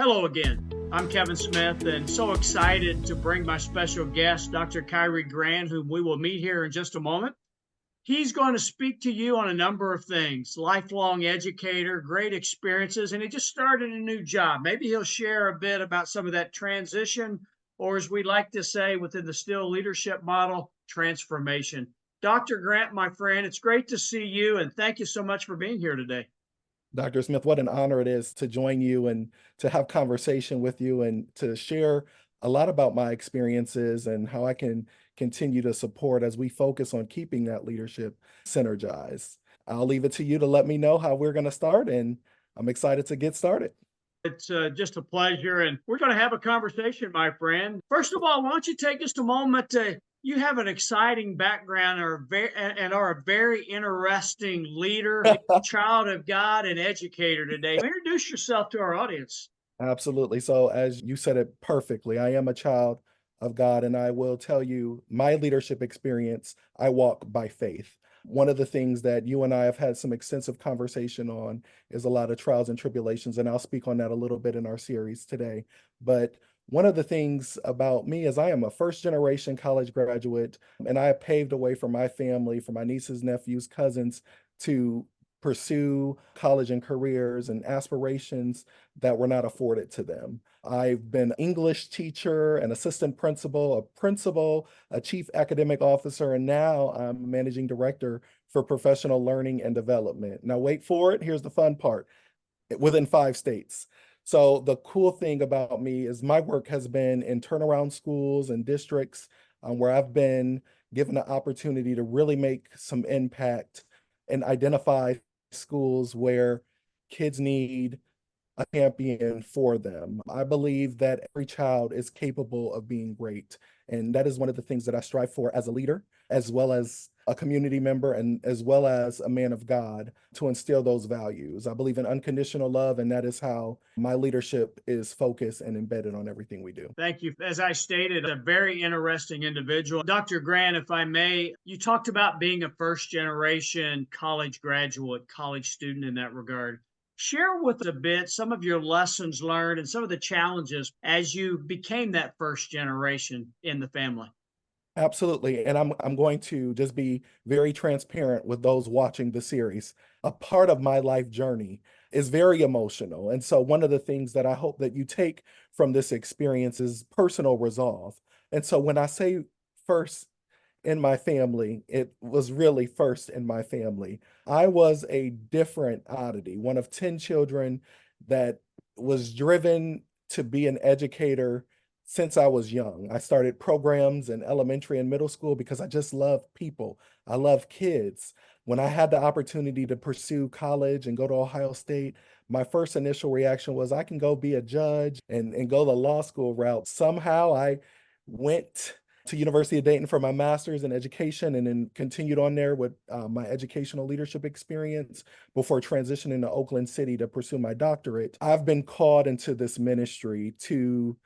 Hello again. I'm Kevin Smith and so excited to bring my special guest, Dr. Khari Grant, whom we will meet here in just a moment. He's going to speak to you on a number of things: lifelong educator, great experiences, and he just started a new job. Maybe he'll share a bit about some of that transition, or as we like to say within the Still leadership model, transformation. Dr. Grant, my friend, it's great to see you, and thank you so much for being here today. Dr. Smith, what an honor it is to join you and to have conversation with you and to share a lot about my experiences and how I can continue to support as we focus on keeping that leadership synergized. I'll leave it to you to let me know how we're going to start, and I'm excited to get started. It's just a pleasure, and we're going to have a conversation, my friend. First of all, why don't you take just a moment to you have an exciting background and are a very interesting leader, child of God, and educator today. Introduce yourself to our audience. Absolutely. So, as you said it perfectly, I am a child of God, and I will tell you my leadership experience, I walk by faith. One of the things that you and I have had some extensive conversation on is a lot of trials and tribulations, and I'll speak on that a little bit in our series today. But one of the things about me is I am a first generation college graduate, and I have paved a way for my family, for my nieces, nephews, cousins to pursue college and careers and aspirations that were not afforded to them. I've been English teacher, an assistant principal, a chief academic officer, and now I'm managing director for professional learning and development. Now, wait for it. Here's the fun part: within 5 states. So the cool thing about me is my work has been in turnaround schools and districts where I've been given the opportunity to really make some impact and identify schools where kids need a champion for them. I believe that every child is capable of being great. And that is one of the things that I strive for as a leader, as well as a community member, and as well as a man of God, to instill those values. I believe in unconditional love, and that is how my leadership is focused and embedded on everything we do. Thank you. As I stated, a very interesting individual. Dr. Grant, if I may, you talked about being a first generation college graduate, college student in that regard. Share with us a bit some of your lessons learned and some of the challenges as you became that first generation in the family. Absolutely. And I'm going to just be very transparent with those watching the series. A part of my life journey is very emotional. And so one of the things that I hope that you take from this experience is personal resolve. And so when I say first in my family, it was really first in my family. I was a different oddity, one of 10 children that was driven to be an educator since I was young. I started programs in elementary and middle school because I just love people. I love kids. When I had the opportunity to pursue college and go to Ohio State, my first initial reaction was I can go be a judge and go the law school route. Somehow I went to University of Dayton for my master's in education and then continued on there with my educational leadership experience before transitioning to Oakland City to pursue my doctorate. I've been called into this ministry to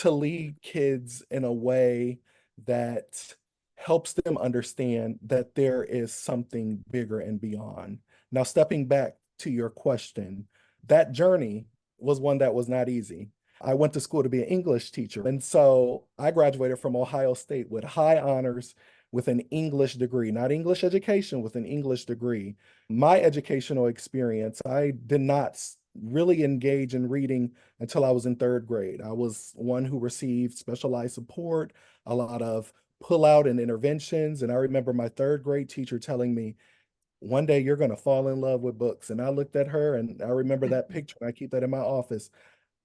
lead kids in a way that helps them understand that there is something bigger and beyond. Now, stepping back to your question, that journey was one that was not easy. I went to school to be an English teacher. And so I graduated from Ohio State with high honors with an English degree, not English education, with an English degree. My educational experience, I did not really engage in reading until I was in third grade. I was one who received specialized support, a lot of pull out and interventions. And I remember my third grade teacher telling me, one day you're going to fall in love with books. And I looked at her and I remember that picture and I keep that in my office.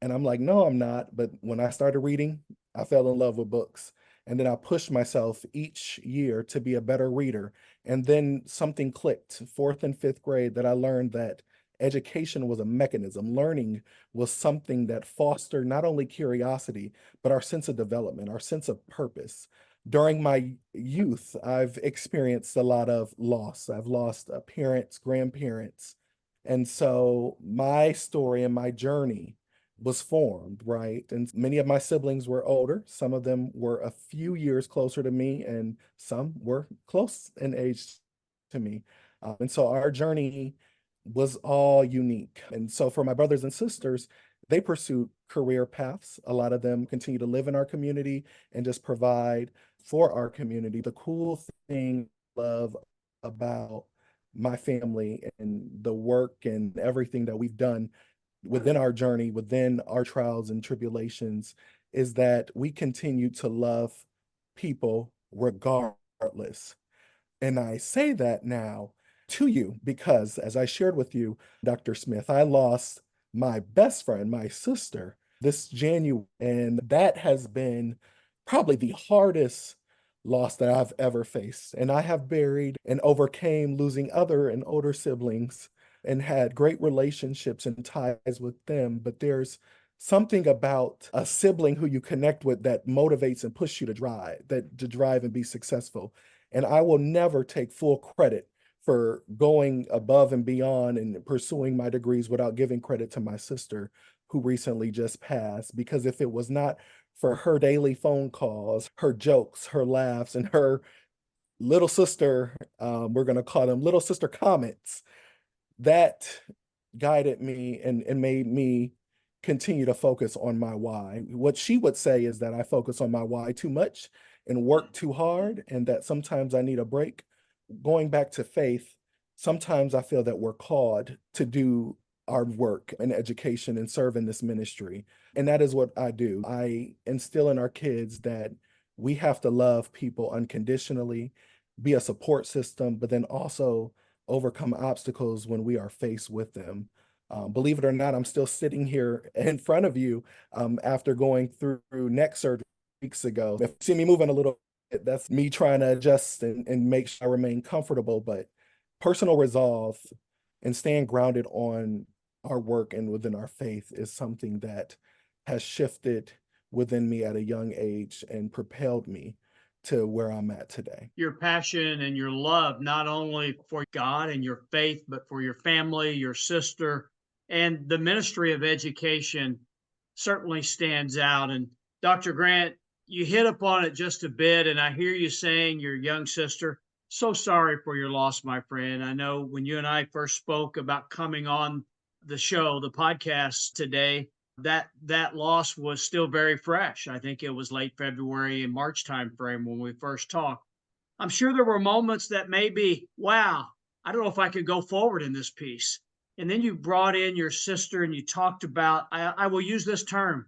And I'm like, no, I'm not. But when I started reading, I fell in love with books. And then I pushed myself each year to be a better reader. And then something clicked, fourth and fifth grade, that I learned that education was a mechanism. Learning was something that fostered not only curiosity, but our sense of development, our sense of purpose. During my youth, I've experienced a lot of loss. I've lost parents, grandparents. And so my story and my journey was formed, right? And many of my siblings were older. Some of them were a few years closer to me, and some were close in age to me. And so our journey was all unique. And so for my brothers and sisters, they pursue career paths. A lot of them continue to live in our community and just provide for our community. The cool thing I love about my family and the work and everything that we've done within our journey, within our trials and tribulations, is that we continue to love people regardless. And I say that now to you because, as I shared with you, Dr. Smith, I lost my best friend, my sister, this January. And that has been probably the hardest loss that I've ever faced. And I have buried and overcame losing other and older siblings and had great relationships and ties with them. But there's something about a sibling who you connect with that motivates and pushes you to drive and be successful. And I will never take full credit for going above and beyond and pursuing my degrees without giving credit to my sister who recently just passed. Because if it was not for her daily phone calls, her jokes, her laughs, and her little sister, we're going to call them little sister comments, that guided me and made me continue to focus on my why. What she would say is that I focus on my why too much and work too hard, and that sometimes I need a break. Going back to faith, sometimes I feel that we're called to do our work in education and serve in this ministry. And that is what I do. I instill in our kids that we have to love people unconditionally, be a support system, but then also overcome obstacles when we are faced with them. Believe it or not, I'm still sitting here in front of you after going through neck surgery weeks ago. If you see me moving a little bit, that's me trying to adjust and make sure I remain comfortable. But personal resolve and staying grounded on our work and within our faith is something that has shifted within me at a young age and propelled me to where I'm at today. Your passion and your love, not only for God and your faith, but for your family, your sister, and the ministry of education certainly stands out. And Dr. Grant, you hit upon it just a bit, and I hear you saying your young sister. So sorry for your loss, my friend. I know when you and I first spoke about coming on the show, the podcast today, that loss was still very fresh. I think it was late February and March timeframe when we first talked. I'm sure there were moments that maybe, wow, I don't know if I could go forward in this piece. And then you brought in your sister and you talked about, I will use this term,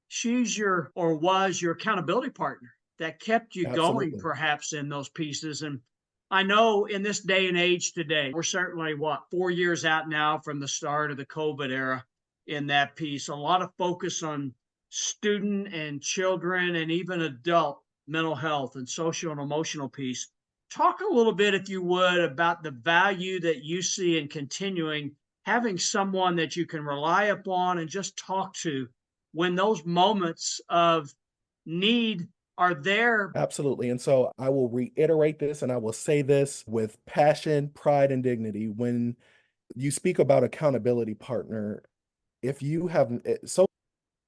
she's your or was your accountability partner that kept you going Absolutely. perhaps in those pieces. And I know in this day and age today, we're certainly 4 years out now from the start of the COVID era in that piece. A lot of focus on student and children and even adult mental health and social and emotional piece. Talk a little bit, if you would, about the value that you see in continuing having someone that you can rely upon and just talk to when those moments of need are there. Absolutely. And so I will reiterate this and I will say this with passion, pride, and dignity. When you speak about accountability partner, if you have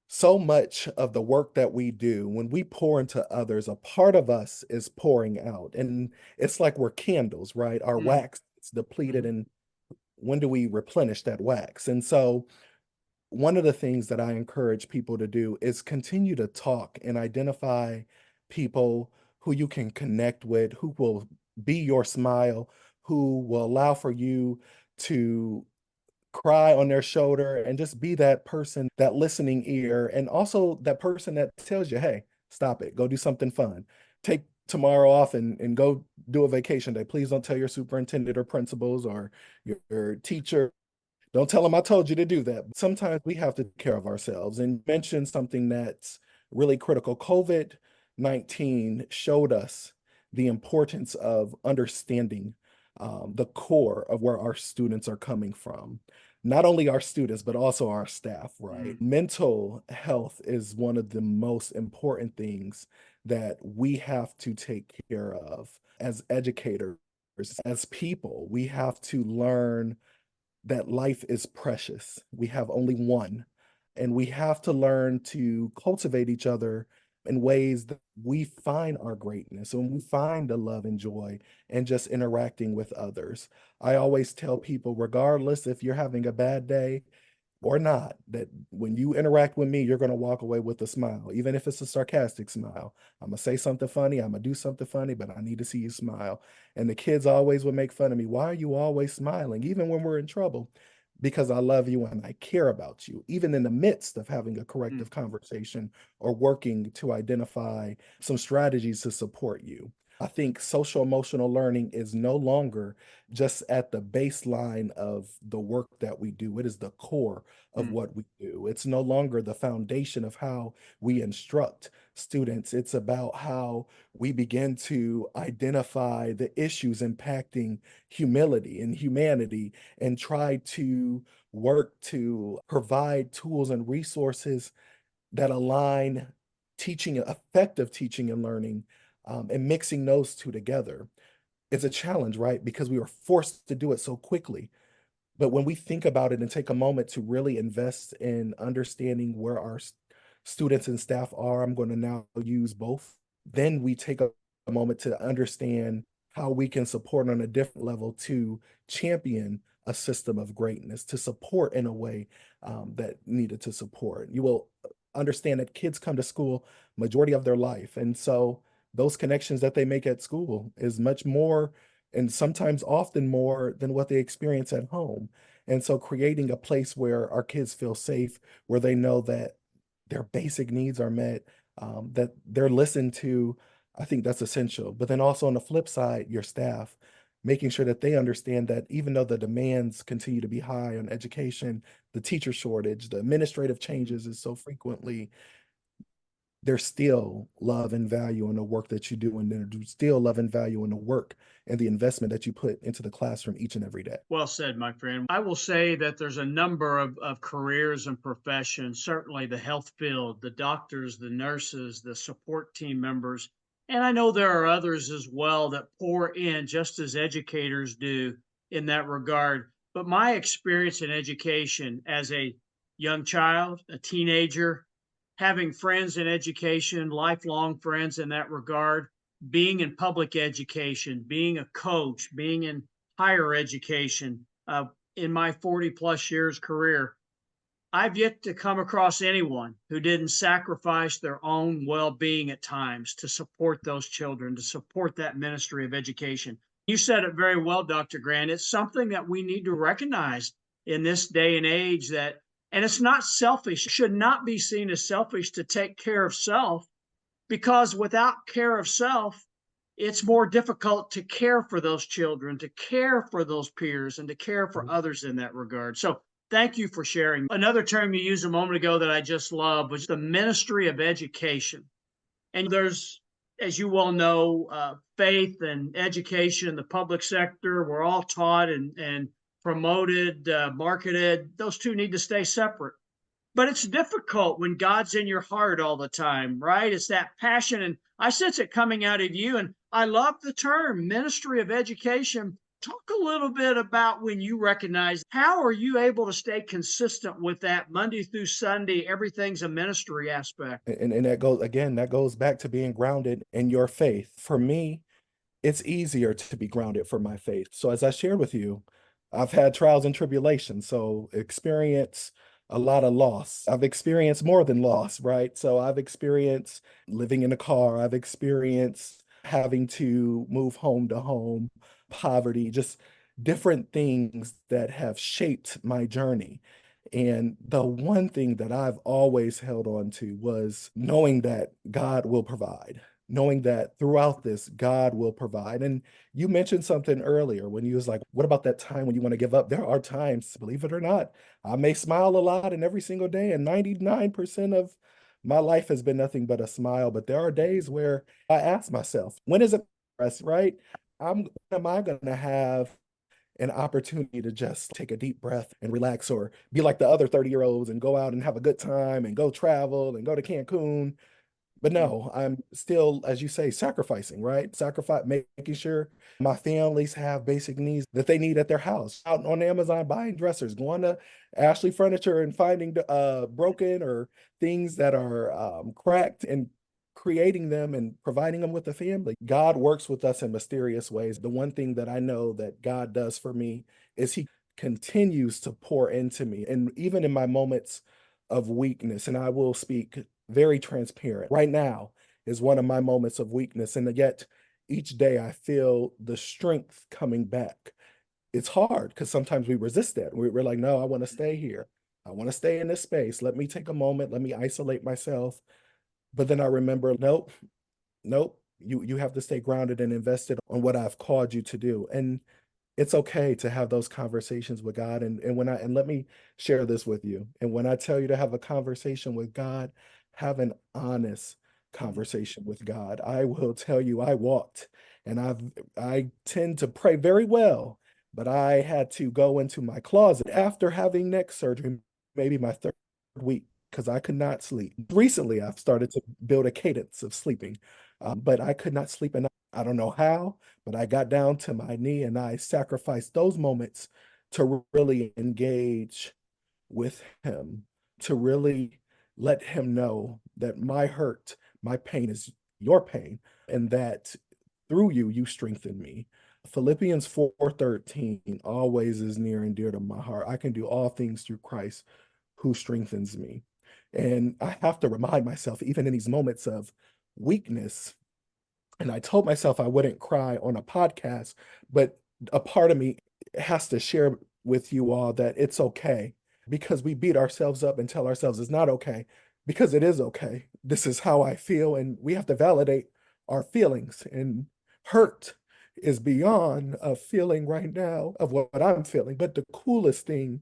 so much of the work that we do, when we pour into others, a part of us is pouring out. And it's like we're candles, right? Our Mm, wax is depleted. mhm. And when do we replenish that wax? And so one of the things that I encourage people to do is continue to talk and identify people who you can connect with, who will be your smile, who will allow for you to cry on their shoulder and just be that person, that listening ear, and also that person that tells you, hey, stop it, go do something fun. Take tomorrow off and go do a vacation day. Please don't tell your superintendent or principals or your teacher. Don't tell them I told you to do that. Sometimes we have to take care of ourselves and mention something that's really critical. COVID-19 showed us the importance of understanding the core of where our students are coming from. Not only our students, but also our staff, right? Mm. Mental health is one of the most important things that we have to take care of as educators, as people. We have to learn that life is precious. We have only one, and we have to learn to cultivate each other in ways that we find our greatness and we find the love and joy and just interacting with others. I always tell people, regardless if you're having a bad day, or not, that when you interact with me, you're going to walk away with a smile, even if it's a sarcastic smile. I'm going to say something funny, I'm going to do something funny, but I need to see you smile. And the kids always would make fun of me. Why are you always smiling, even when we're in trouble? Because I love you and I care about you, even in the midst of having a Mm, corrective conversation or working to identify some strategies to support you. I think social emotional learning is no longer just at the baseline of the work that we do. It is the core of mm, what we do. It's no longer the foundation of how we instruct students. It's about how we begin to identify the issues impacting humility and humanity and try to work to provide tools and resources that align teaching, effective teaching and learning, and mixing those two together. It's a challenge, right? Because we were forced to do it so quickly. But when we think about it and take a moment to really invest in understanding where our students and staff are, I'm going to now use both. Then we take a moment to understand how we can support on a different level to champion a system of greatness, to support in a way that needed to support. You will understand that kids come to school majority of their life. And so those connections that they make at school is much more and sometimes often more than what they experience at home. And so creating a place where our kids feel safe, where they know that their basic needs are met, that they're listened to, I think that's essential. But then also on the flip side, your staff, making sure that they understand that even though the demands continue to be high on education, the teacher shortage, the administrative mm. changes is so frequently, there's still love and value in the work that you do, and there's still love and value in the work and the investment that you put into the classroom each and every day. Well said, my friend. I will say that there's a number of careers and professions, certainly the health field, the doctors, the nurses, the support team members. And I know there are others as well that pour in just as educators do in that regard. But my experience in education as a young child, a teenager, having friends in education, lifelong friends in that regard, being in public education, being a coach, being in higher education in my 40 plus years career, I've yet to come across anyone who didn't sacrifice their own well being at times to support those children, to support that ministry of education. You said it very well, Dr. Grant. It's something that we need to recognize in this day and age that, and it's not selfish, it should not be seen as selfish to take care of self, because without care of self, it's more difficult to care for those children, to care for those peers, and to care for others in that regard. So, thank you for sharing. Another term you used a moment ago that I just love was the ministry of education. And there's, as you well know, faith and education in the public sector. We're all taught and promoted, marketed. Those two need to stay separate, but it's difficult when God's in your heart all the time, right? It's that passion. And I sense it coming out of you. And I love the term ministry of education. Talk a little bit about when you recognize how are you able to stay consistent with that Monday through Sunday, everything's a ministry aspect. And that goes again, that goes back to being grounded in your faith. For me, it's easier to be grounded for my faith. So as I shared with you, I've had trials and tribulations. So experience a lot of loss. I've experienced more than loss, right? So I've experienced living in a car. I've experienced having to move home to home, poverty, just different things that have shaped my journey. And the one thing that I've always held on to was knowing that God will provide, knowing that throughout this, God will provide. And you mentioned something earlier when you was like, what about that time when you want to give up? There are times, believe it or not, I may smile a lot and every single day, and 99% of my life has been nothing but a smile. But there are days where I ask myself, when is it rest, right? Am I gonna have an opportunity to just take a deep breath and relax, or be like the other 30-year-olds and go out and have a good time and go travel and go to Cancun? But no, I'm still, as you say, sacrificing, right? Sacrifice, making sure my families have basic needs that they need at their house. Out on Amazon buying dressers, going to Ashley Furniture and finding broken or things that are cracked, and creating them and providing them with the family. God works with us in mysterious ways. The one thing that I know that God does for me is He continues to pour into me. And even in my moments of weakness, and I will speak very transparent, right now is one of my moments of weakness. And yet each day I feel the strength coming back. It's hard because sometimes we resist that. We're like, no, I want to stay here. I want to stay in this space. Let me take a moment. Let me isolate myself. But then I remember, nope, nope. You have to stay grounded and invested on what I've called you to do. And it's okay to have those conversations with God. And let me share this with you. And when I tell you to have a conversation with God, have an honest conversation with God. I will tell you, I walked and I tend to pray very well, but I had to go into my closet after having neck surgery, maybe my third week, because I could not sleep. Recently, I've started to build a cadence of sleeping, but I could not sleep. And I don't know how, but I got down to my knee and I sacrificed those moments to really engage with him, to really let him know that my hurt, my pain is your pain, and that through you, you strengthen me. Philippians 4:13 always is near and dear to my heart. I can do all things through Christ who strengthens me. And I have to remind myself, even in these moments of weakness, and I told myself I wouldn't cry on a podcast, but a part of me has to share with you all that it's okay, because we beat ourselves up and tell ourselves it's not okay, because it is okay. This is how I feel, and we have to validate our feelings. And hurt is beyond a feeling right now of what I'm feeling. But the coolest thing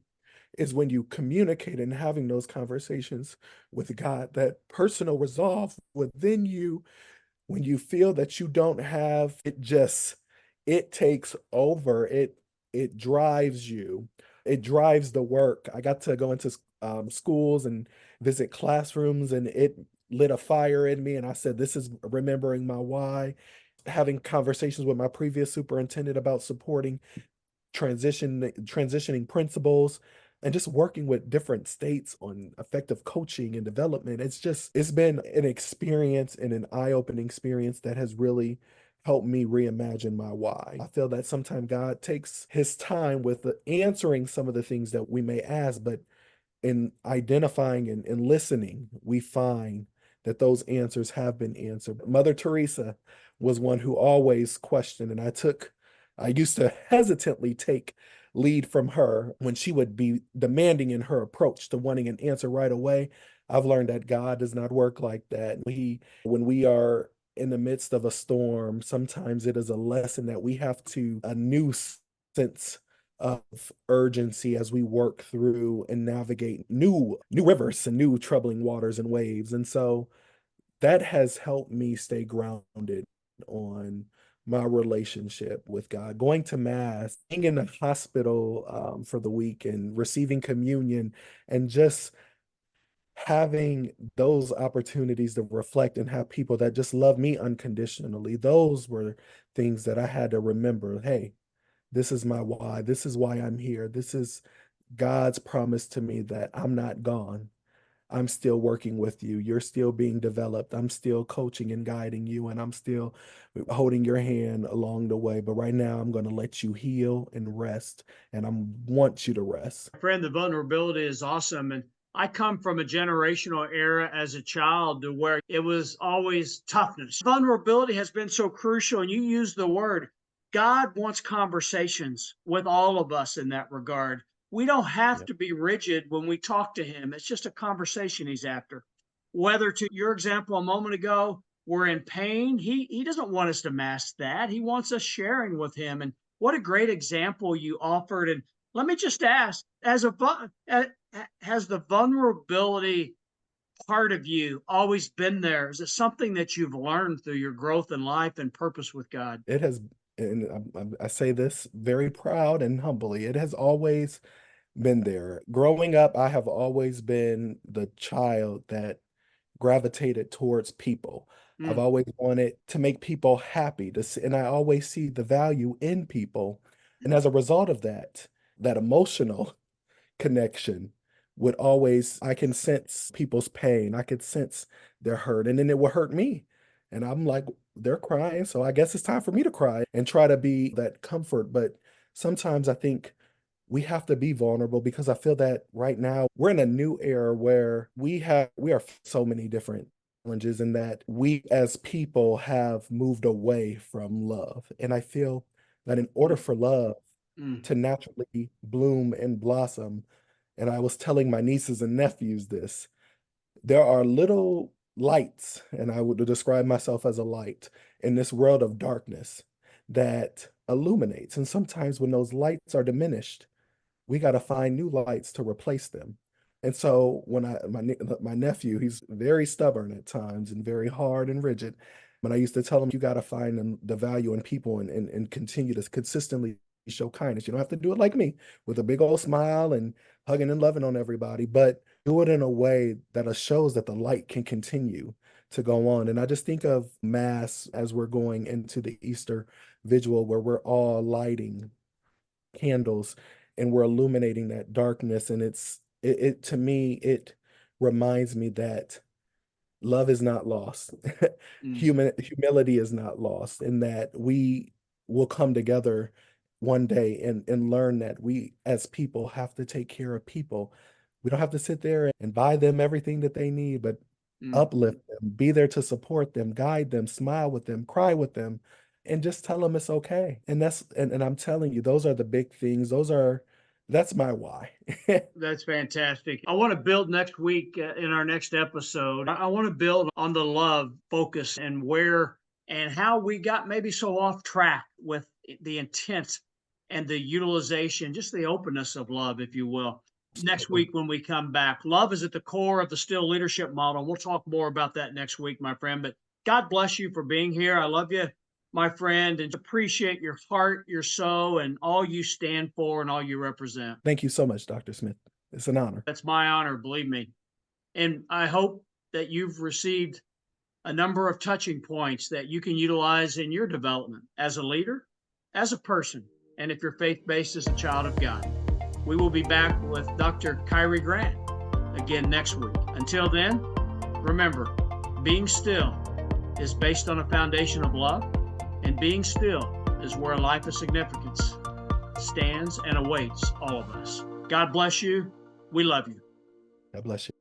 is when you communicate and having those conversations with God, that personal resolve within you, when you feel that you don't have it, just it takes over. It drives you. It drives the work. I got to go into schools and visit classrooms, and it lit a fire in me. And I said, this is remembering my why. Having conversations with my previous superintendent about supporting transitioning principals, and just working with different states on effective coaching and development. It's been an experience and an eye-opening experience that has really helped me reimagine my why. I feel that sometimes God takes his time with answering some of the things that we may ask, but in identifying and listening, we find that those answers have been answered. Mother Teresa was one who always questioned, and I used to hesitantly take lead from her when she would be demanding in her approach to wanting an answer right away. I've learned that God does not work like that. When we are in the midst of a storm, sometimes it is a lesson that we have to, a new sense of urgency as we work through and navigate new rivers and new troubling waters and waves. And so that has helped me stay grounded on my relationship with God. Going to mass, being in the hospital for the week and receiving communion, and just having those opportunities to reflect and have people that just love me unconditionally. Those were things that I had to remember. Hey, this is my why. This is why I'm here. This is God's promise to me that I'm not gone. I'm still working with you. You're still being developed. I'm still coaching and guiding you, and I'm still holding your hand along the way. But right now, I'm going to let you heal and rest, and I want you to rest. Friend, the vulnerability is awesome. And I come from a generational era as a child to where it was always toughness. Vulnerability has been so crucial. And you use the word, God wants conversations with all of us in that regard. We don't have Yeah. to be rigid when we talk to him. It's just a conversation he's after. Whether to your example a moment ago, we're in pain. He doesn't want us to mask that. He wants us sharing with him. And what a great example you offered. And let me just ask, has the vulnerability part of you always been there? Is it something that you've learned through your growth in life and purpose with God? It has, and I say this very proud and humbly, it has always been there. Growing up, I have always been the child that gravitated towards people. I've Mm. always wanted to make people happy, and I always see the value in people. And as a result of that, that emotional connection would always, I can sense people's pain. I could sense their hurt, and then it would hurt me. And I'm like, they're crying, so I guess it's time for me to cry and try to be that comfort. But sometimes I think we have to be vulnerable because I feel that right now we're in a new era where we are so many different challenges and that we as people have moved away from love. And I feel that in order Mm, for love mm, to naturally bloom and blossom, and I was telling my nieces and nephews this, there are little lights, and I would describe myself as a light in this world of darkness that illuminates. And sometimes when those lights are diminished, we got to find new lights to replace them. And so when my nephew, he's very stubborn at times and very hard and rigid. When I used to tell him, you got to find the value in people and continue to consistently show kindness. You don't have to do it like me with a big old smile and hugging and loving on everybody, but do it in a way that shows that the light can continue to go on. And I just think of Mass as we're going into the Easter vigil where we're all lighting candles and we're illuminating that darkness. And it to me, it reminds me that love is not lost. mm. Humility is not lost, and that we will come together one day and learn that we as people have to take care of people. We don't have to sit there and buy them everything that they need, but Mm. uplift them, be there to support them, guide them, smile with them, cry with them, and just tell them it's okay. And I'm telling you, those are the big things. That's my why. That's fantastic. I want to build next week in our next episode. I want to build on the love focus and where and how we got maybe so off track with the intent and the utilization, just the openness of love, if you will. Next Absolutely. week when we come back, love is at the core of the still leadership model. We'll talk more about that next week, my friend. But God bless you for being here. I love you, my friend, and appreciate your heart, your soul, and all you stand for and all you represent. Thank you so much, Dr. Smith. It's an honor. That's my honor, believe me. And I hope that you've received a number of touching points that you can utilize in your development as a leader, as a person, and if you're faith based as a child of God. We will be back with Dr. Khari Grant again next week. Until then, remember, being still is based on a foundation of love, and being still is where a life of significance stands and awaits all of us. God bless you. We love you. God bless you.